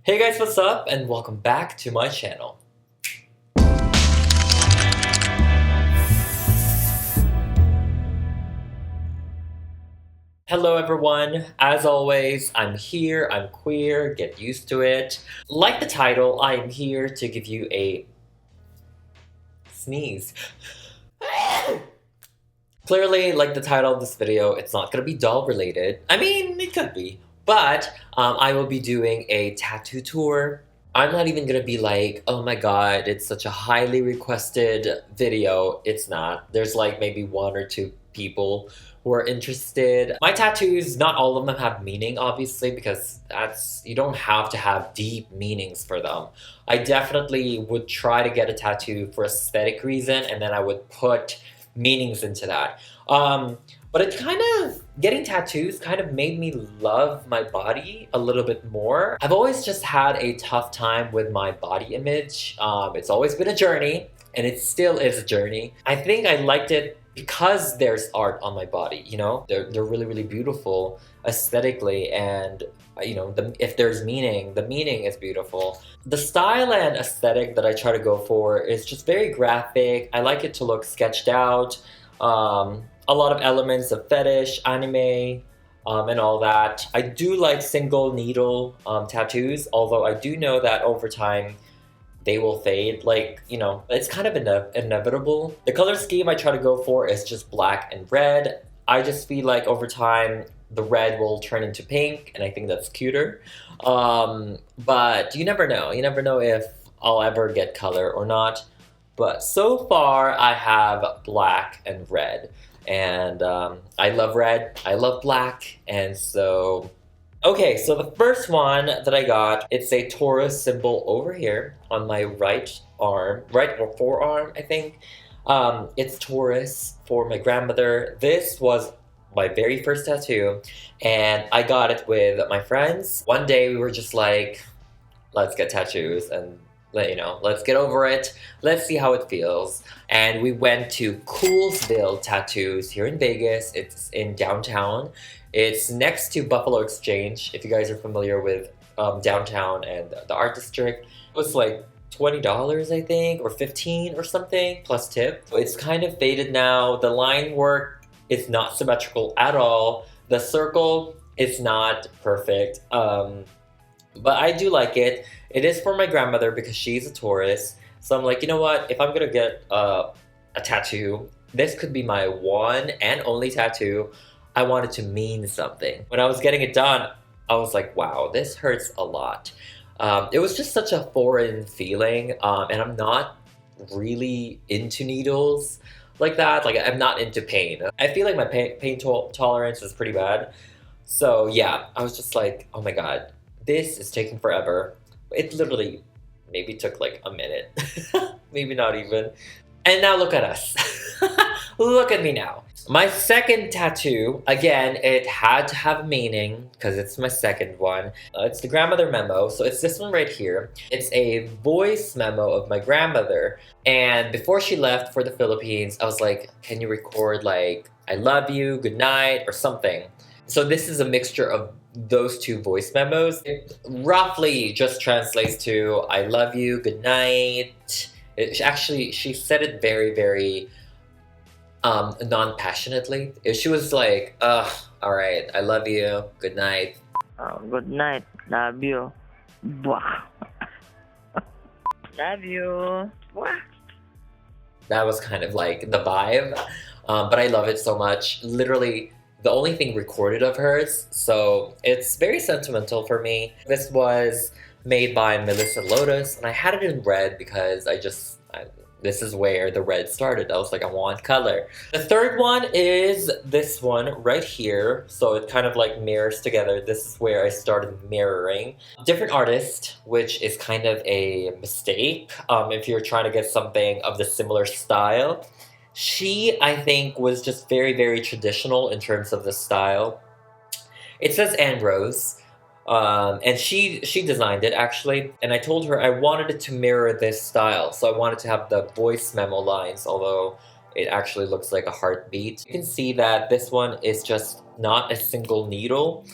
Hey guys, what's up? And welcome back to my channel. Hello everyone, as always, I'm here, I'm queer, get used to it. Like the title, I am here to give you a sneeze. Clearly, like the title of this video, it's not gonna be doll related. I mean, it could be, but I will be doing a tattoo tour. I'm not even gonna be like, oh my god, it's such a highly requested video. It's not. There's like maybe one or two people who are interested. My tattoos, not all of them have meaning, obviously, because you don't have to have deep meanings for them. I definitely would try to get a tattoo for aesthetic reason, and then I would put meanings into that. But it kind of, getting tattoos kind of made me love my body a little bit more. I've always just had a tough time with my body image. It's always been a journey, and it still is a journey. I think I liked it because there's art on my body, you know? They're really, really beautiful aesthetically, and you know, if there's meaning, the meaning is beautiful. The style and aesthetic that I try to go for is just very graphic. I like it to look sketched out. A lot of elements of fetish, anime, and all that. I do like single needle tattoos, although I do know that over time they will fade. Like, you know, it's kind of inevitable. The color scheme I try to go for is just black and red. I just feel like over time the red will turn into pink, and I think that's cuter. But you never know. You never know if I'll ever get color or not. But so far I have black and red. And I love red, I love black, and so... Okay, so the first one that I got, it's a Taurus symbol over here on my right arm, right or forearm, I think. It's Taurus for my grandmother. This was my very first tattoo, and I got it with my friends. One day we were just like, let's get tattoos, and let's get over it. Let's see how it feels. And we went to Coolsville Tattoos here in Vegas. It's in downtown. It's next to Buffalo Exchange, if you guys are familiar with downtown and the art district. It was like $20, I think, or $15 or something, plus tip. It's kind of faded now. The line work is not symmetrical at all. The circle is not perfect. But I do like it. It is for my grandmother because she's a Taurus. So I'm like, you know what? If I'm gonna get a tattoo, this could be my one and only tattoo. I want it to mean something. When I was getting it done, I was like, wow, this hurts a lot. It was just such a foreign feeling, and I'm not really into needles like that. Like, I'm not into pain. I feel like my pain tolerance is pretty bad. So yeah, I was just like, oh my god. This is taking forever. It literally maybe took like a minute. Maybe not even. And now look at us. Look at me now. My second tattoo, again, it had to have meaning because it's my second one. It's the grandmother memo. So it's this one right here. It's a voice memo of my grandmother. And before she left for the Philippines, I was like, can you record like, I love you, good night, or something? So this is a mixture of those two voice memos. It roughly just translates to I love you, good night. Actually, she said it very, very non-passionately. She was like, alright, I love you, good night. Good night, love you. Bwah. Love you. Bwah. That was kind of like the vibe. But I love it so much. Literally, the only thing recorded of hers, so it's very sentimental for me. This was made by Melissa Lotus, and I had it in red because this is where the red started. I was like, I want color. The third one is this one right here, so it kind of like mirrors together. This is where I started mirroring. Different artist, which is kind of a mistake if you're trying to get something of the similar style. She, I think, was just very, very traditional in terms of the style. It says andros, and she designed it, actually. And I told her I wanted it to mirror this style. So I wanted to have the voice memo lines, although it actually looks like a heartbeat. You can see that this one is just not a single needle.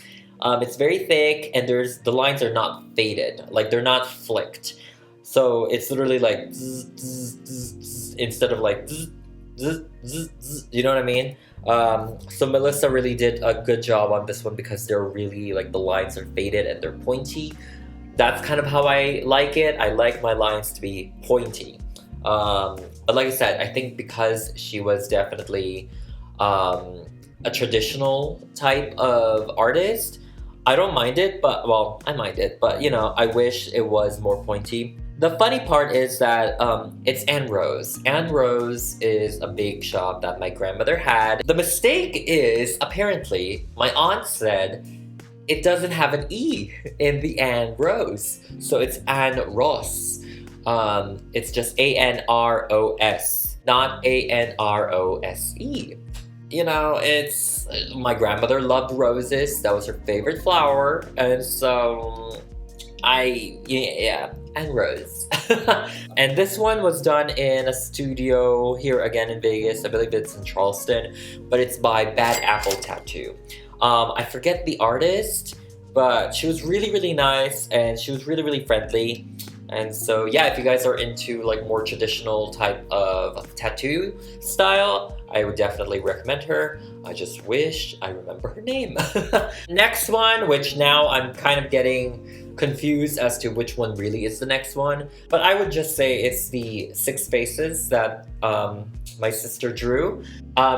It's very thick, and the lines are not faded, like they're not flicked. So it's literally like zzz, zzz, zzz, zzz, instead of like zzz, zzz, zzz, zzz, you know what I mean? So Melissa really did a good job on this one because they're really like the lines are faded and they're pointy. That's kind of how I like it. I like my lines to be pointy. But like I said, I think because she was definitely a traditional type of artist, I don't mind it, but well, I mind it, but you know, I wish it was more pointy. The funny part is that it's Andros. Andros is a bake shop that my grandmother had. The mistake is, apparently, my aunt said it doesn't have an E in the Andros. So it's Andros. It's just A-N-R-O-S, not A-N-R-O-S-E. You know, it's... My grandmother loved roses. That was her favorite flower. And so... yeah, and rose. And this one was done in a studio here again in Vegas. I believe it's in Charleston, but it's by Bad Apple Tattoo. I forget the artist, but she was really, really nice and she was really, really friendly. And so yeah, if you guys are into like more traditional type of tattoo style, I would definitely recommend her. I just wish I remember her name. Next one, which now I'm kind of getting confused as to which one really is the next one, but I would just say it's the 6 faces that my sister drew.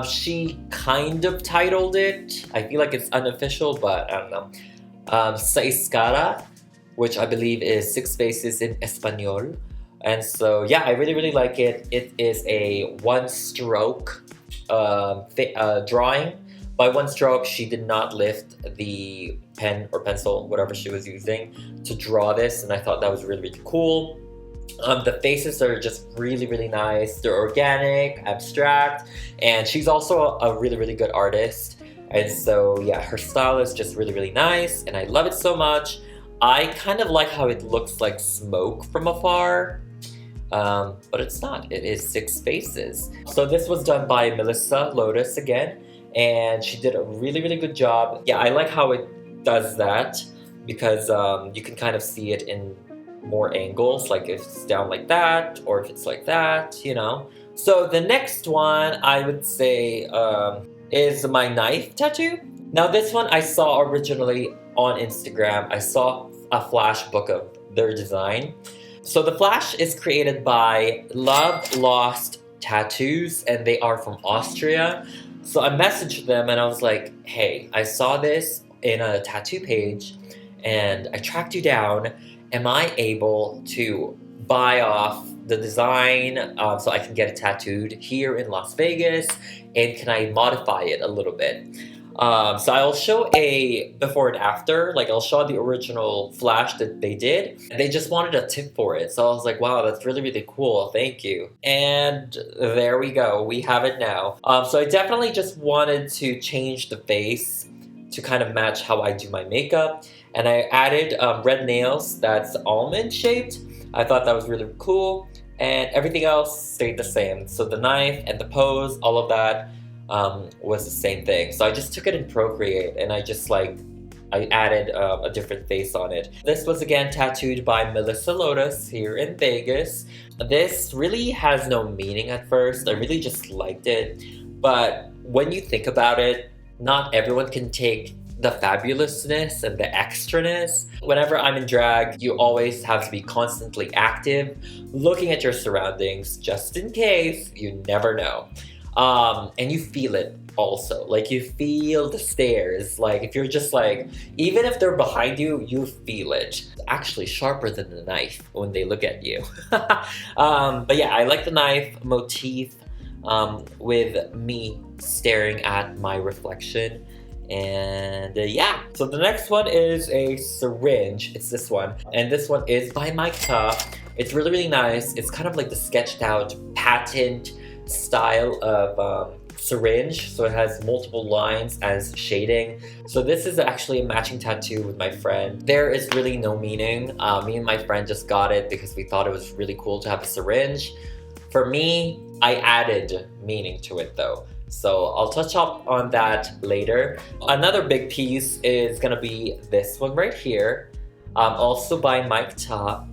She kind of titled it, I feel like it's unofficial, but I don't know, Seis Cara, which I believe is 6 faces in Espanol. And so yeah, I really, really like it. It is a 1-stroke drawing. By 1 stroke, she did not lift the pen or pencil, whatever she was using, to draw this, and I thought that was really, really cool. The faces are just really, really nice. They're organic, abstract, and she's also a really, really good artist. And so yeah, her style is just really, really nice, and I love it so much. I kind of like how it looks like smoke from afar, but it's not. It is 6 faces. So this was done by Melissa Lotus again, and she did a really, really good job. Yeah, I like how it does that because you can kind of see it in more angles, like if it's down like that or if it's like that, you know. So the next one I would say is my knife tattoo. Now this one I saw originally on Instagram. I saw a flash book of their design. So the flash is created by Love Lost Tattoos, and they are from Austria. So I messaged them and I was like, hey, I saw this in a tattoo page and I tracked you down. Am I able to buy off the design so I can get it tattooed here in Las Vegas? And can I modify it a little bit? So I'll show a before and after, like I'll show the original flash that they did. And they just wanted a tip for it. So I was like, wow, that's really, really cool. Thank you. And there we go. We have it now. So I definitely just wanted to change the face to kind of match how I do my makeup. And I added red nails that's almond shaped. I thought that was really cool. And everything else stayed the same. So the knife and the pose, all of that was the same thing. So I just took it in Procreate and I added a different face on it. This was again tattooed by Melissa Lotus here in Vegas. This really has no meaning at first. I really just liked it. But when you think about it, not everyone can take the fabulousness and the extraness. Whenever I'm in drag, you always have to be constantly active, looking at your surroundings, just in case, you never know. And you feel it also, like you feel the stares, like if you're just like, even if they're behind you, you feel it. It's actually sharper than the knife when they look at you. But yeah, I like the knife motif with me staring at my reflection. And yeah, so the next one is a syringe. It's this one, and this one is by Micah. It's really, really nice. It's kind of like the sketched out patent style of syringe, so it has multiple lines as shading. So this is actually a matching tattoo with my friend. There is really no meaning. Me and my friend just got it because we thought it was really cool to have a syringe. For me, I added meaning to it though. So I'll touch up on that later. Another big piece is gonna be this one right here, also by Mike Ta.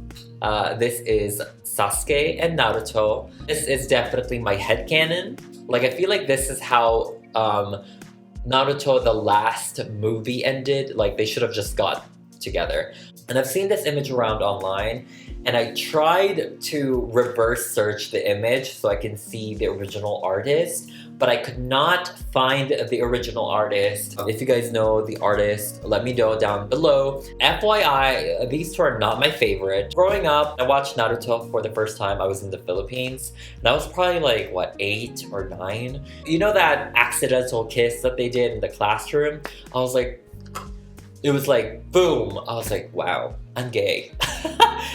This is Sasuke and Naruto. This is definitely my headcanon. Like, I feel like this is how Naruto, the last movie, ended. Like, they should have just got together. And I've seen this image around online, and I tried to reverse search the image so I can see the original artist, but I could not find the original artist. If you guys know the artist, let me know down below. FYI, these two are not my favorite. Growing up, I watched Naruto for the first time. I was in the Philippines. And I was probably like, what, 8 or 9? You know that accidental kiss that they did in the classroom? I was like, it was like, boom. I was like, wow, I'm gay.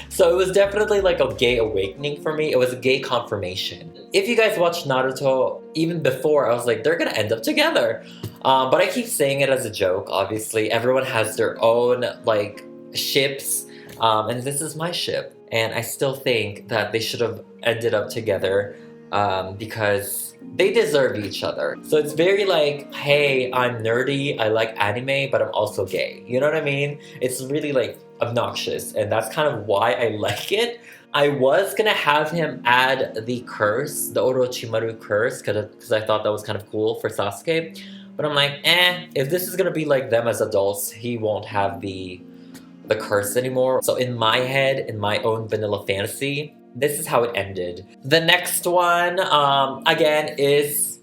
So it was definitely like a gay awakening for me. It was a gay confirmation. If you guys watched Naruto, even before, I was like, they're gonna end up together. But I keep saying it as a joke, obviously. Everyone has their own, like, ships. And this is my ship. And I still think that they should have ended up together because they deserve each other. So it's very like, hey, I'm nerdy, I like anime, but I'm also gay. You know what I mean? It's really like obnoxious, and that's kind of why I like it. I was gonna have him add the curse, the Orochimaru curse, because I thought that was kind of cool for Sasuke. But I'm like, if this is gonna be like them as adults, he won't have the curse anymore. So in my head, in my own vanilla fantasy, this is how it ended. The next one, again, is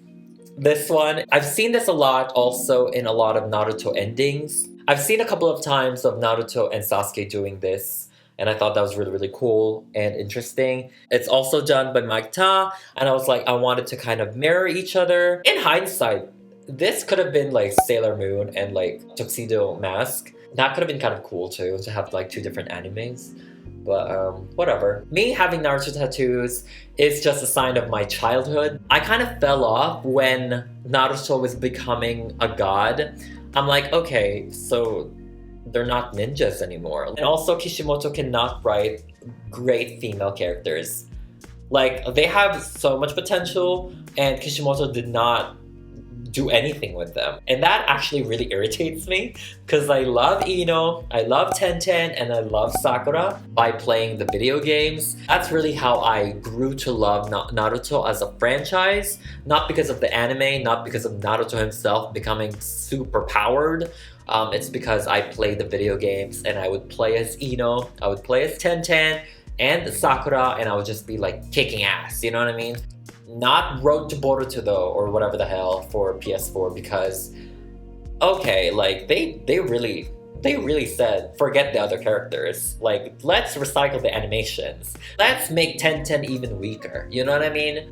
this one. I've seen this a lot also in a lot of Naruto endings. I've seen a couple of times of Naruto and Sasuke doing this, and I thought that was really, really cool and interesting. It's also done by Mike Ta, and I was like, I wanted to kind of mirror each other. In hindsight, this could have been like Sailor Moon and like Tuxedo Mask. That could have been kind of cool too, to have like 2 different animes. But whatever. Me having Naruto tattoos is just a sign of my childhood. I kind of fell off when Naruto was becoming a god. I'm like, okay, so they're not ninjas anymore. And also Kishimoto cannot write great female characters. Like, they have so much potential, and Kishimoto did not do anything with them. And that actually really irritates me, because I love Ino, I love Tenten, and I love Sakura by playing the video games. That's really how I grew to love Naruto as a franchise, not because of the anime, not because of Naruto himself becoming super powered. It's because I played the video games, and I would play as Ino, I would play as Tenten and Sakura, and I would just be like kicking ass, you know what I mean? Not Road to Boruto though, or whatever the hell for PS4, because okay, like they really said forget the other characters. Like, let's recycle the animations. Let's make Tenten even weaker. You know what I mean?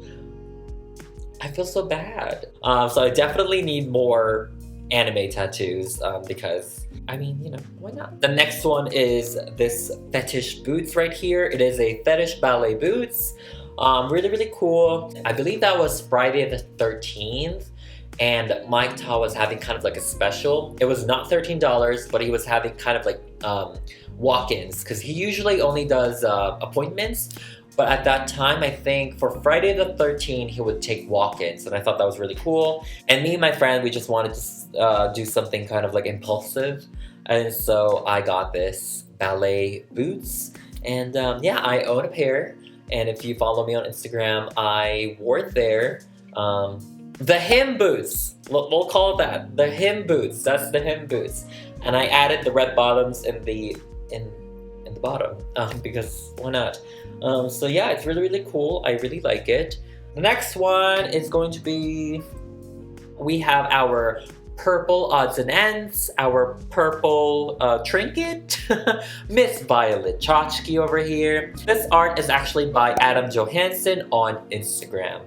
I feel so bad. So I definitely need more anime tattoos because I mean, you know, why not? The next one is this fetish boots right here. It is a fetish ballet boots. Really, really cool. I believe that was Friday the 13th, and Mike Ta was having kind of like a special. It was not $13, but he was having kind of like walk-ins, because he usually only does appointments. But at that time, I think for Friday the 13th, he would take walk-ins, and I thought that was really cool. And me and my friend, we just wanted to do something kind of like impulsive, and so I got this ballet boots, and yeah, I own a pair. And if you follow me on Instagram, I wore it there. The him boots, we'll call it that. The him boots, that's the him boots. And I added the red bottoms in the bottom, because why not? So yeah, it's really, really cool. I really like it. The next one is going to be, we have our purple odds and ends, our purple trinket, Miss Violet Chachki over here. This art is actually by Adam Johansson on Instagram,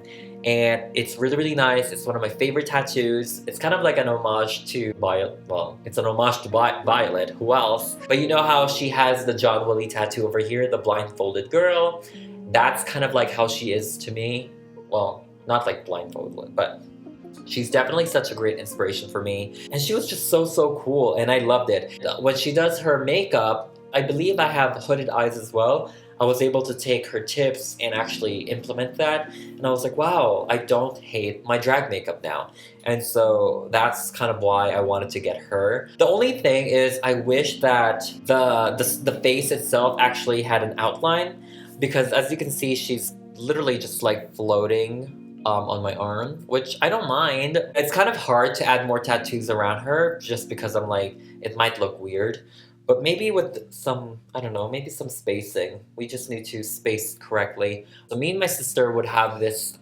and it's really, really nice. It's one of my favorite tattoos. It's kind of like an homage to Violet. Well, it's an homage to Violet. Who else? But you know how she has the John Willie tattoo over here, the blindfolded girl? That's kind of like how she is to me. Well, not like blindfolded, but she's definitely such a great inspiration for me. And she was just so, so cool, and I loved it. When she does her makeup, I believe I have hooded eyes as well. I was able to take her tips and actually implement that. And I was like, wow, I don't hate my drag makeup now. And so that's kind of why I wanted to get her. The only thing is I wish that the face itself actually had an outline, because as you can see, she's literally just like floating on my arm, which I don't mind. It's kind of hard to add more tattoos around her just because I'm like, it might look weird. But maybe with some, I don't know, maybe some spacing. We just need to space correctly. So me and my sister would have this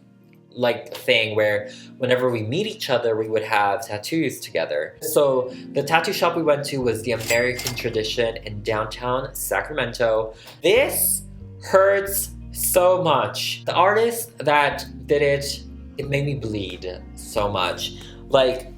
like thing where whenever we meet each other, we would have tattoos together. So the tattoo shop we went to was the American Tradition in downtown Sacramento. This hurts so much. The artist that did it, it made me bleed so much. Like,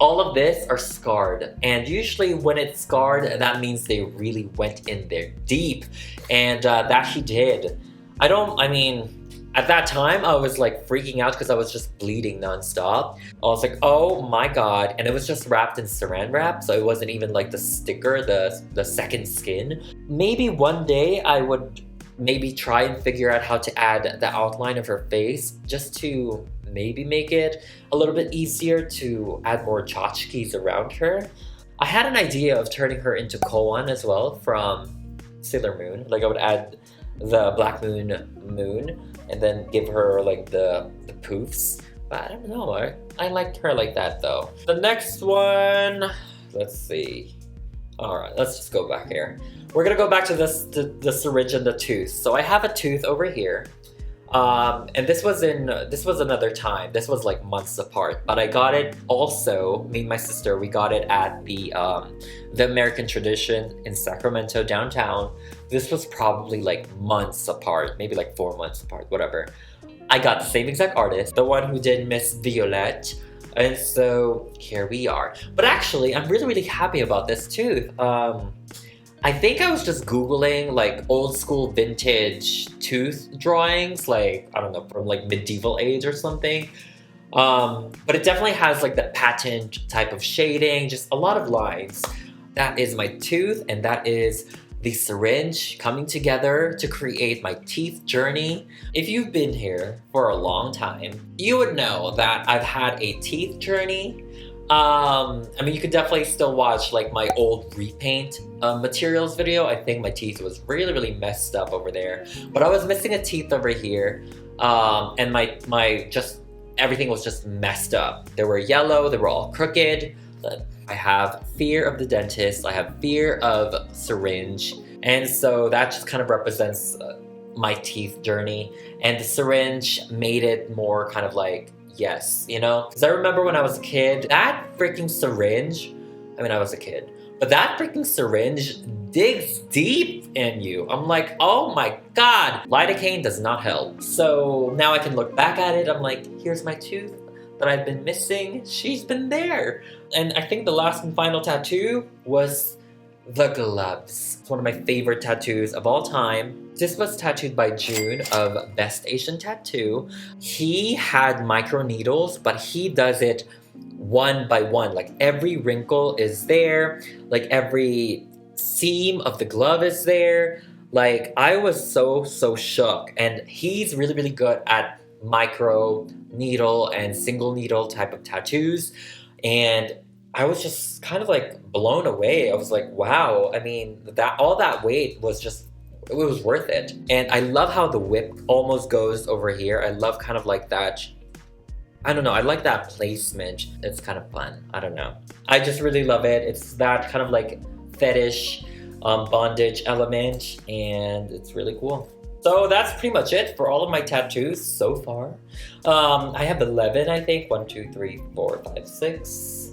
all of this are scarred, and usually when it's scarred, that means they really went in there deep, and that she did. I mean, at that time, I was like freaking out because I was just bleeding nonstop. I was like, oh my god, and it was just wrapped in saran wrap, so it wasn't even like the sticker, the second skin. Maybe one day I would maybe try and figure out how to add the outline of her face just to maybe make it a little bit easier to add more tchotchkes around her. I had an idea of turning her into Koan as well from Sailor Moon. Like I would add the Black Moon and then give her like the poofs. But I don't know, I liked her like that though. The next one, let's see. Alright, let's just go back here. We're gonna go back to the syringe and the tooth. So I have a tooth over here. And this was another time. This was like months apart, but I got it also, me and my sister, we got it at the American Tradition in Sacramento downtown. This was probably like months apart, maybe like 4 months apart, whatever. I got the same exact artist, the one who did Miss Violette. And so here we are. But actually, I'm really, really happy about this tooth. I think I was just Googling like old school vintage tooth drawings, like, I don't know, from like medieval age or something. But it definitely has like that patent type of shading, just a lot of lines. That is my tooth, and that is the syringe coming together to create my teeth journey. If you've been here for a long time, you would know that I've had a teeth journey. I mean, you could definitely still watch like my old repaint materials video. I think my teeth was really, really messed up over there. But I was missing a teeth over here, and my just everything was just messed up. They were yellow, they were all crooked. I have fear of the dentist, I have fear of syringe, and so that just kind of represents my teeth journey. And the syringe made it more kind of like, yes, you know? Because I remember when I was a kid, that freaking syringe, I mean, I was a kid, but that freaking syringe digs deep in you. I'm like, oh my god, lidocaine does not help. So now I can look back at it, I'm like, here's my tooth that I've been missing. She's been there. And I think the last and final tattoo was the gloves. It's one of my favorite tattoos of all time. This was tattooed by June of Best Asian Tattoo. He had micro needles, but he does it one by one. Like every wrinkle is there, like every seam of the glove is there. Like I was so shook, and he's really, really good at micro needle and single needle type of tattoos. And I was just kind of like blown away. I was like, wow, I mean, that all that weight was just, it was worth it. And I love how the whip almost goes over here. I love kind of like that, I don't know, I like that placement. It's kind of fun, I don't know. I just really love it. It's that kind of like fetish bondage element, and it's really cool. So that's pretty much it for all of my tattoos so far. I have 11, I think. 1, 2, 3, 4, 5, 6,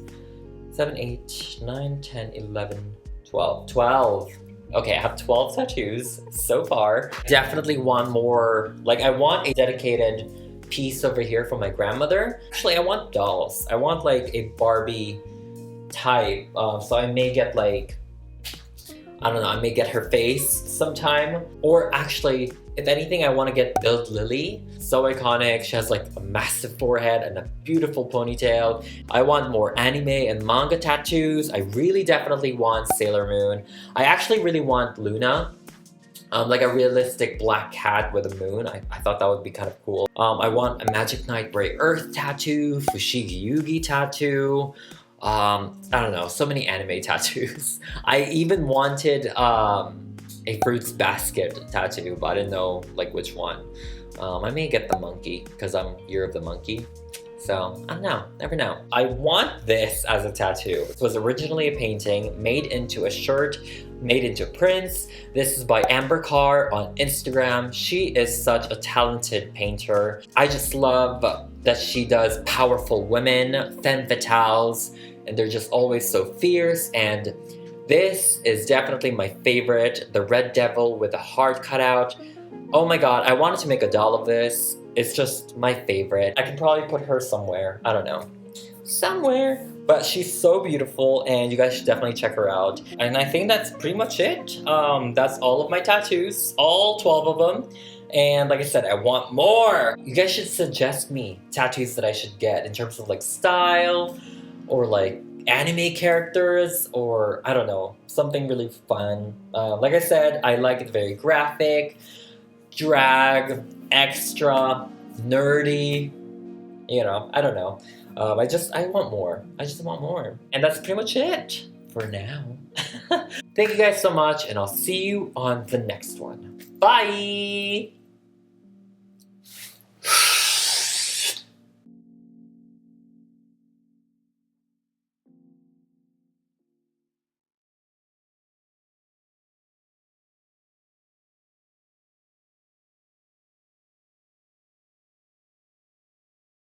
7, 8, 9, 10, 11, 12. 12. Okay, I have 12 tattoos so far. Definitely want more. Like, I want a dedicated piece over here for my grandmother. Actually, I want dolls. I want like a Barbie type. So I may get like I don't know, I may get her face sometime. Or actually, if anything, I want to get Build Lily. So iconic. She has like a massive forehead and a beautiful ponytail. I want more anime and manga tattoos. I really definitely want Sailor Moon. I actually really want Luna. Like a realistic black cat with a moon. I thought that would be kind of cool. I want a Magic Knight Grey Earth tattoo, Fushigi Yugi tattoo. I don't know, so many anime tattoos. I even wanted a Fruits Basket tattoo, but I didn't know like which one. I may get the monkey because I'm Year of the Monkey. So, I don't know, never know. I want this as a tattoo. It was originally a painting made into a shirt, made into prints. This is by Amber Carr on Instagram. She is such a talented painter. I just love that she does powerful women, femme fatales, and they're just always so fierce. And this is definitely my favorite, the Red Devil with a heart cutout. Oh my god, I wanted to make a doll of this. It's just my favorite. I can probably put her somewhere. I don't know. Somewhere. But she's so beautiful and you guys should definitely check her out. And I think that's pretty much it. That's all of my tattoos. All 12 of them. And like I said, I want more. You guys should suggest me tattoos that I should get in terms of like style or like anime characters or I don't know, something really fun. Like I said, I like it very graphic, drag, extra, nerdy, you know, I don't know. I want more. I just want more. And that's pretty much it for now. Thank you guys so much, and I'll see you on the next one. Bye!